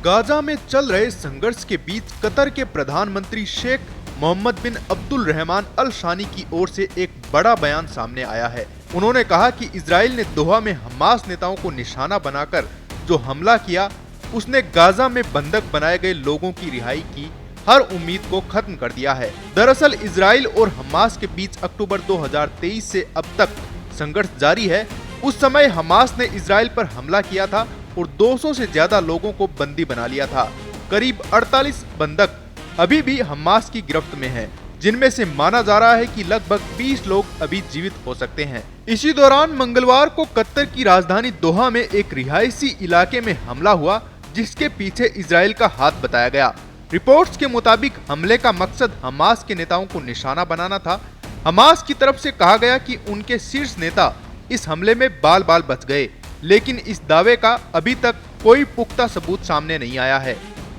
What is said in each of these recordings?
Gaza में चल रहे संघर्ष के बीच कतर के प्रधानमंत्री शेख मोहम्मद बिन अब्दुल रहमान अल शानी की ओर से एक बड़ा बयान सामने आया है। उन्होंने कहा कि इजराइल ने दोहा में हमास नेताओं को निशाना बनाकर जो हमला किया, उसने गाजा में बंधक बनाए गए लोगों की रिहाई की हर उम्मीद को खत्म कर दिया है। दरअसल इजराइल और हमास के बीच अक्टूबर 2023 से अब तक संघर्ष जारी है। उस समय हमास ने इजराइल पर हमला किया था और 200 से ज्यादा लोगों को बंदी बना लिया था। करीब 48 बंधक अभी भी हमास की गिरफ्त में हैं, जिनमें से माना जा रहा है कि लगभग 20 लोग अभी जीवित हो सकते हैं। इसी दौरान मंगलवार को कतर की राजधानी दोहा में एक रिहायशी इलाके में हमला हुआ, जिसके पीछे इजराइल का हाथ बताया गया। रिपोर्ट्स के मुताबिक हमले का मकसद हमास के नेताओं को निशाना बनाना था। हमास की तरफ से कहा गया कि उनके शीर्ष नेता इस हमले में बाल बाल बच गए, लेकिन इस दावे का अभी तक कोई पुख्ता सबूत सामने नहीं आया है।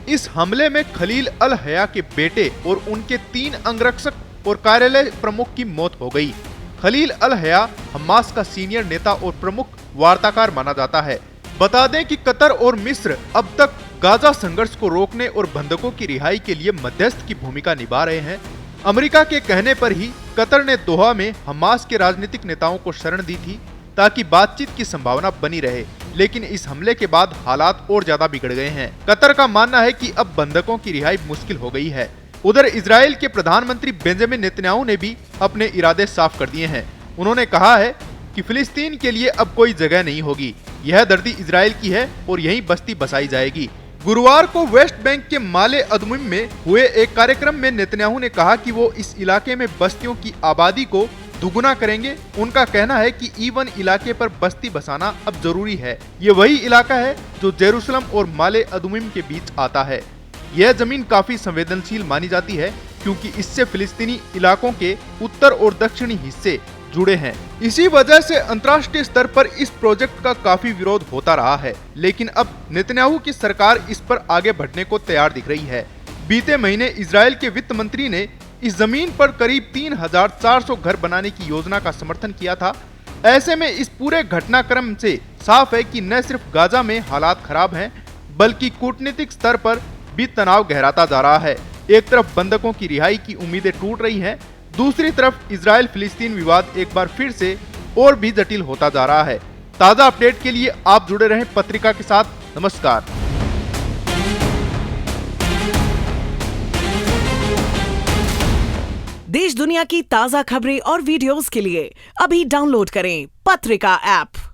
इस हमले में खलील अल हया के बेटे और उनके 3 अंगरक्षक और कार्यालय प्रमुख की मौत हो गई। खलील अल हया हमास का सीनियर नेता और प्रमुख वार्ताकार माना जाता है। बता दें कि कतर और मिस्र अब तक गाजा संघर्ष को रोकने और बंधकों की रिहाई के लिए मध्यस्थ की भूमिका निभा रहे हैं। अमेरिका के कहने पर ही कतर ने दोहा में हमास के राजनीतिक नेताओं को शरण दी थी ताकि बातचीत की संभावना बनी रहे, लेकिन इस हमले के बाद हालात और ज्यादा बिगड़ गए हैं। कतर का मानना है कि अब बंधकों की रिहाई मुश्किल हो गई है। उधर इजराइल के प्रधानमंत्री बेंजामिन नेतन्याहू ने भी अपने इरादे साफ कर दिए हैं। उन्होंने कहा है कि फिलिस्तीन के लिए अब कोई जगह नहीं होगी, यह धरती इजराइल की है और यहीं बस्ती बसाई जाएगी। गुरुवार को वेस्ट बैंक के माले अदुमिम में हुए एक कार्यक्रम में नेतन्याहू ने कहा कि वो इस इलाके में बस्तियों की आबादी को दुगुना करेंगे। उनका कहना है कि E1 इलाके पर बस्ती बसाना अब जरूरी है। ये वही इलाका है जो जेरूसलम और माले अदुमिम के बीच आता है। यह जमीन काफी संवेदनशील मानी जाती है क्योंकि इससे फिलिस्तीनी इलाकों के उत्तर और दक्षिणी हिस्से जुड़े हैं। इसी वजह से अंतर्राष्ट्रीय स्तर पर इस प्रोजेक्ट का काफी विरोध होता रहा है, लेकिन अब नेतन्याहू की सरकार इस पर आगे बढ़ने को तैयार दिख रही है। बीते महीने इजराइल के वित्त मंत्री ने इस जमीन पर करीब 3400 घर बनाने की योजना का समर्थन किया था। ऐसे में इस पूरे घटनाक्रम से साफ है कि न सिर्फ गाजा में हालात खराब हैं, बल्कि कूटनीतिक स्तर पर भी तनाव गहराता जा रहा है। एक तरफ बंधकों की रिहाई की उम्मीदें टूट रही हैं, दूसरी तरफ इजराइल फिलिस्तीन विवाद एक बार फिर से और भी जटिल होता जा रहा है। ताजा अपडेट के लिए आप जुड़े रहें पत्रिका के साथ। नमस्कार। देश दुनिया की ताजा खबरें और वीडियोस के लिए अभी डाउनलोड करें पत्रिका ऐप।